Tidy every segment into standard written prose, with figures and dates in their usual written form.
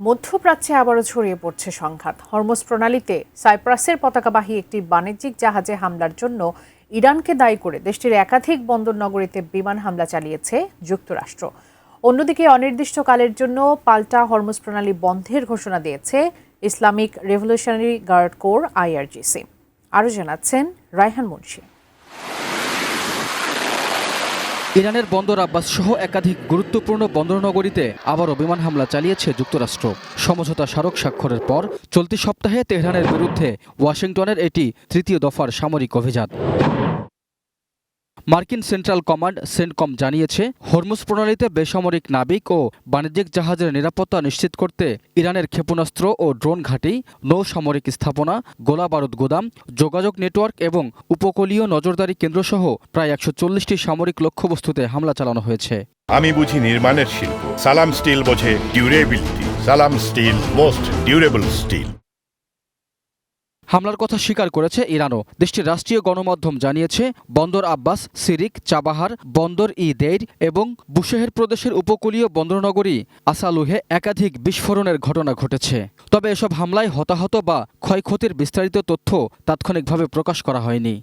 মধ্যপ্রাচ্যে আবারও ছড়িয়ে পড়ছে সংঘাত। হরমুজ প্রণালীতে সাইপ্রাসের পতাকাবাহী একটি বাণিজ্যিক জাহাজে হামলার জন্য ইরানকে দায়ী করে দেশটির একাধিক বন্দর নগরীতে বিমান হামলা চালিয়েছে যুক্তরাষ্ট্র। অন্যদিকে অনির্দিষ্টকালের জন্য পাল্টা হরমুজ প্রণালী বন্ধের ঘোষণা দিয়েছে Islamic Revolutionary Guard Corps IRGC। আরও জানাচ্ছেন রায়হান মুন্সি। ইরানের বন্দর আব্বাস সহ একাধিক গুরুত্বপূর্ণ বন্দরনগরীতে আবারও বিমান হামলা চালিয়েছে যুক্তরাষ্ট্র। সমঝোতা স্মারক স্বাক্ষরের পর চলতি সপ্তাহে তেহরানের বিরুদ্ধে ওয়াশিংটনের এটি তৃতীয় দফার সামরিক অভিযান। মার্কিন সেন্ট্রাল কমান্ড সেন্টকম জানিয়েছে, হরমুজ প্রণালীতে বেসামরিক নাবিক ও বাণিজ্যিক জাহাজের নিরাপত্তা নিশ্চিত করতে ইরানের ক্ষেপণাস্ত্র ও ড্রোন ঘাঁটি, নৌসামরিক স্থাপনা, গোলাবারুদ গোদাম, যোগাযোগ নেটওয়ার্ক এবং উপকূলীয় নজরদারি কেন্দ্রসহ প্রায় 140টি সামরিক লক্ষ্যবস্তুতে হামলা চালানো হয়েছে। আমি বুঝি নির্মাণের শিল্প, সালাম স্টিল বোঝে ডিউরেবিলিটি। সালাম স্টিল, মোস্ট ডিউরেবল স্টিল। হামলার কথা স্বীকার করেছে ইরানও। দেশটির রাষ্ট্রীয় গণমাধ্যম জানিয়েছে, বন্দর আব্বাস, সিরিক, চাবাহার, বন্দর দেইর এবং বুশেহের প্রদেশের উপকূলীয় বন্দরনগরী আসালুহে একাধিক বিস্ফোরণের ঘটনা ঘটেছে। তবে এসব হামলায় হতাহত বা ক্ষয়ক্ষতির বিস্তারিত তথ্য তাৎক্ষণিকভাবে প্রকাশ করা হয়নি।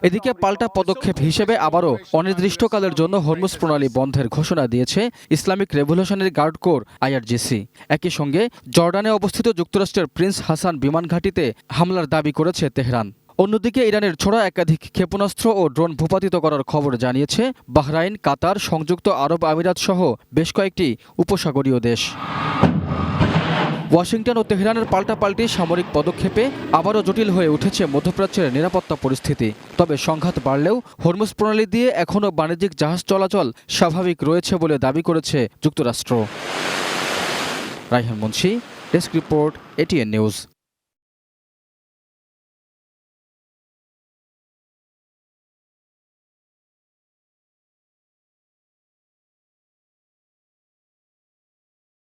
এদিকে পাল্টা পদক্ষেপ হিসেবে আবারও অনির্দিষ্টকালের জন্য হরমুজ প্রণালী বন্ধের ঘোষণা দিয়েছে Islamic Revolutionary Guard Corps IRGC। একই সঙ্গে জর্ডানে অবস্থিত যুক্তরাষ্ট্রের প্রিন্স হাসান বিমান ঘাঁটিতে হামলার দাবি করেছে তেহরান। অন্যদিকে ইরানের ছোড়া একাধিক ক্ষেপণাস্ত্র ও ড্রোন ভূপাতিত করার খবর জানিয়েছে বাহরাইন, কাতার, সংযুক্ত আরব আমিরাত সহ বেশ কয়েকটি উপসাগরীয় দেশ। ওয়াশিংটন ও তেহরানের পাল্টাপাল্টি সামরিক পদক্ষেপে আবারও জটিল হয়ে উঠেছে মধ্যপ্রাচ্যের নিরাপত্তা পরিস্থিতি। তবে সংঘাত বাড়লেও হরমুজ প্রণালী দিয়ে এখনও বাণিজ্যিক জাহাজ চলাচল স্বাভাবিক রয়েছে বলে দাবি করেছে যুক্তরাষ্ট্র। Raihan Munshi, desk report, ATN news.